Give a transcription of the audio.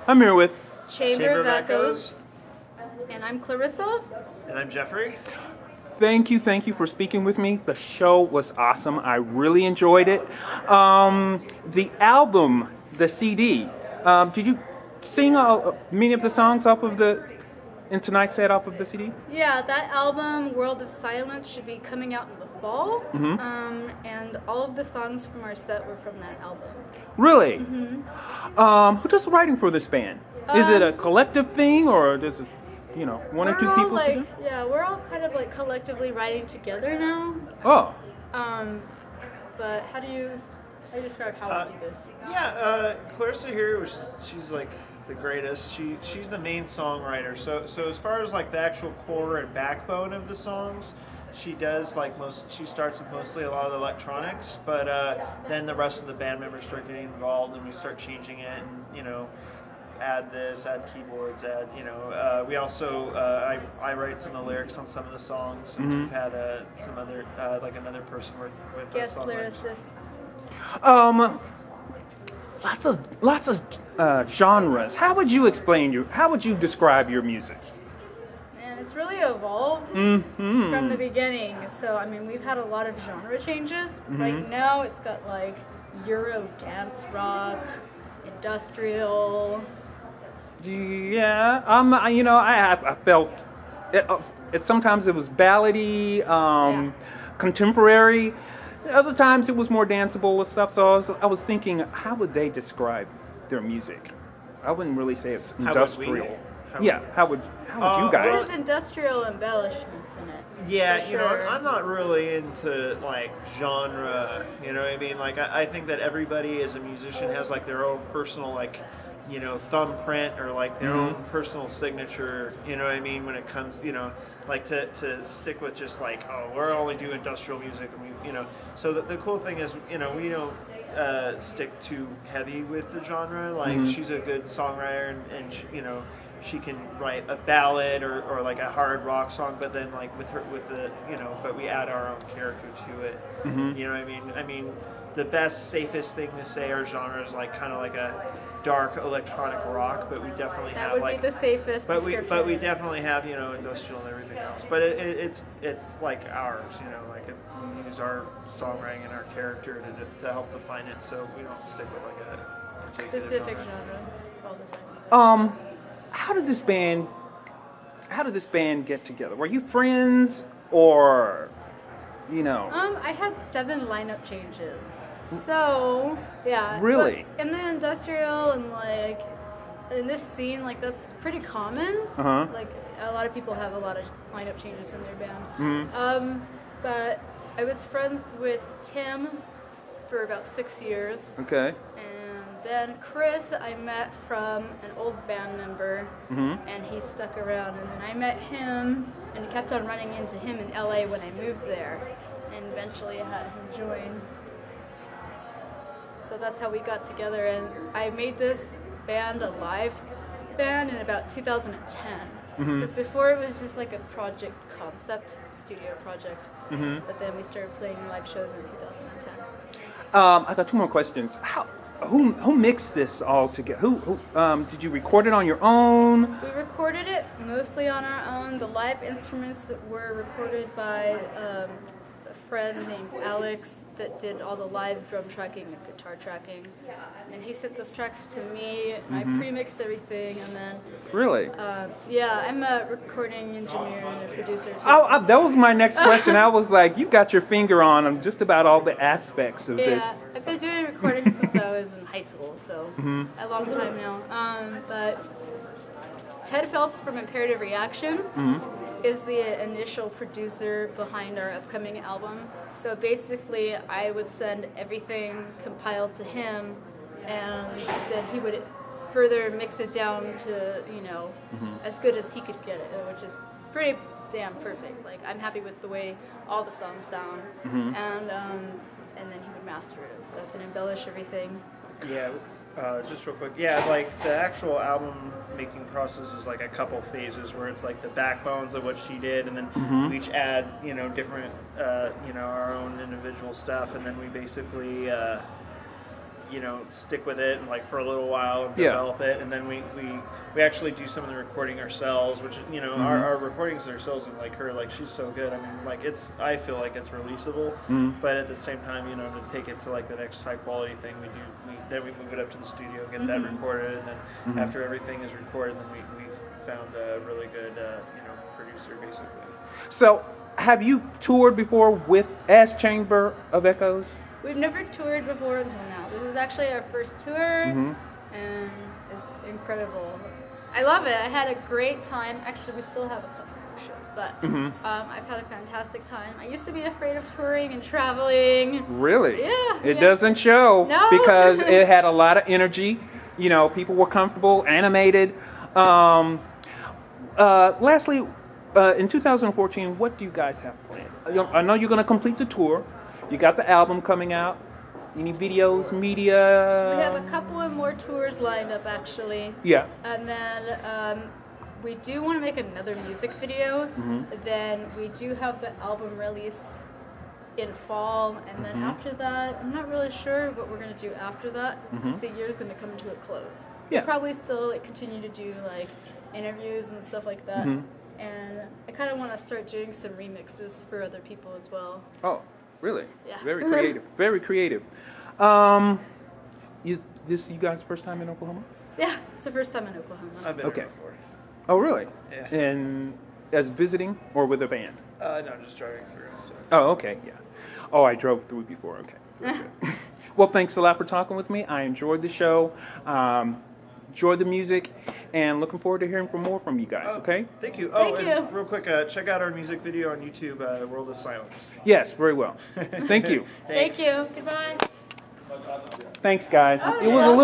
I'm here with. Chamber of Echoes. And I'm Klaryssa. And I'm Jeffrey. Thank you for speaking with me. The show was awesome. I really enjoyed it. The album, the CD, did you sing many of the songs in tonight's set off of the CD? Yeah, that album, World of Silence, should be coming out in the fall. And all of the songs from our set were from that album. Really? Who does the writing for this band? Is it a collective thing, or does it, one or two people? Yeah, we're all kind of like collectively writing together now. Oh. But how do you describe how we do this? Klaryssa here, she's like the greatest. She's the main songwriter. So as far as like the actual core and backbone of the songs, she does she starts with mostly a lot of the electronics, but then the rest of the band members start getting involved and we start changing it and add this, add keyboards, we also I write some of the lyrics on some of the songs, and we've had some other another person work with us. Guest lyricists. Lots of genres. How would you describe your music? And it's really evolved from the beginning. So I mean, we've had a lot of genre changes. Right now, it's got like Euro dance rock, industrial. Yeah, I felt it. Sometimes it was ballady, contemporary. Other times it was more danceable and stuff. So I was thinking, how would they describe their music? I wouldn't really say it's industrial. How would you guys? There's industrial embellishments in it. Yeah, sure. I'm not really into like genre. You know what I mean? Like I think that everybody as a musician has like their own personal thumbprint or like their own personal signature, you know what I mean, when it comes, like to stick with just like, oh, we're only doing industrial music, and so the cool thing is, we don't stick too heavy with the genre. Like she's a good songwriter and she can write a ballad or like a hard rock song, but then like but we add our own character to it. You know what I mean? I mean, the best, safest thing to say our genre is like kind of like a dark electronic rock, but we definitely that have would be the safest description. But we definitely have industrial and everything else. But it's like ours, we use our songwriting and our character to help define it, so we don't stick with like a particular specific genre all the time. How did this band get together? Were you friends, or I had 7 lineup changes. So, yeah. Really? But in the industrial and like in this scene, like that's pretty common. Like a lot of people have a lot of lineup changes in their band. But I was friends with Tim for about 6 years. Okay. And then Chris I met from an old band member, and he stuck around. And then I met him, and I kept on running into him in LA when I moved there. And eventually I had him join. So that's how we got together, and I made this band a live band in about 2010. Because before it was just like a project concept, studio project. But then we started playing live shows in 2010. I got 2 more questions. Who mixed this all together? Who did you record it on your own? We recorded it mostly on our own. The live instruments were recorded by a friend named Alex that did all the live drum tracking and guitar tracking, and he sent those tracks to me. I pre-mixed everything, and then Really? I'm a recording engineer and a producer too. That was my next question. I was like, you got your finger on just about all the aspects of this. Yeah, I've been doing recording since I was in high school, so a long time now. But Ted Phelps from Imperative Reaction is the initial producer behind our upcoming album. So basically, I would send everything compiled to him, and then he would further mix it down to, as good as he could get it, which is pretty damn perfect. Like, I'm happy with the way all the songs sound, and then he would master it and stuff and embellish everything. Yeah. Just real quick, like the actual album making process is like a couple phases where it's like the backbones of what she did, and then we each add, different, our own individual stuff, and then we basically you know, stick with it and like for a little while and Yeah. develop it, and then we actually do some of the recording ourselves, which, you know, our recordings ourselves, and like her, like she's so good. I mean, like I feel like it's releasable, but at the same time, you know, to take it to like the next high quality thing, then we move it up to the studio, get that recorded, and then after everything is recorded, then we've found a really good you know, producer basically. So, have you toured before as Chamber of Echoes? We've never toured before until now. This is actually our first tour, and it's incredible. I love it. I had a great time. Actually, we still have a couple more shows, but I've had a fantastic time. I used to be afraid of touring and traveling. Really? Yeah. It doesn't show No. because it had a lot of energy. You know, people were comfortable, animated. Lastly, in 2014, what do you guys have planned? I know you're going to complete the tour. You got the album coming out. Any videos, media? We have a couple of more tours lined up, actually. Yeah. And then we do want to make another music video. Then we do have the album release in fall, and then after that, I'm not really sure what we're going to do after that, because the year's going to come to a close. Yeah. We'll probably still like continue to do like interviews and stuff like that. And I kind of want to start doing some remixes for other people as well. Oh, really? Yeah. Very creative. Very creative. Is this you guys' first time in Oklahoma? Yeah, it's the first time in Oklahoma. I've been Okay. there before. Oh, really? Yeah. And as visiting or with a band? No, just driving through and stuff. Oh, okay, yeah. Oh, I drove through before. Okay. Very good. Well, thanks a lot for talking with me. I enjoyed the show, enjoyed the music, and looking forward to hearing more from you guys. Okay? Thank you. Thank and you. real quick, check out our music video on YouTube, World of Silence. Yes, very well. Thank you. Thank you. Goodbye. Thanks, guys. Oh, It was a yeah. little.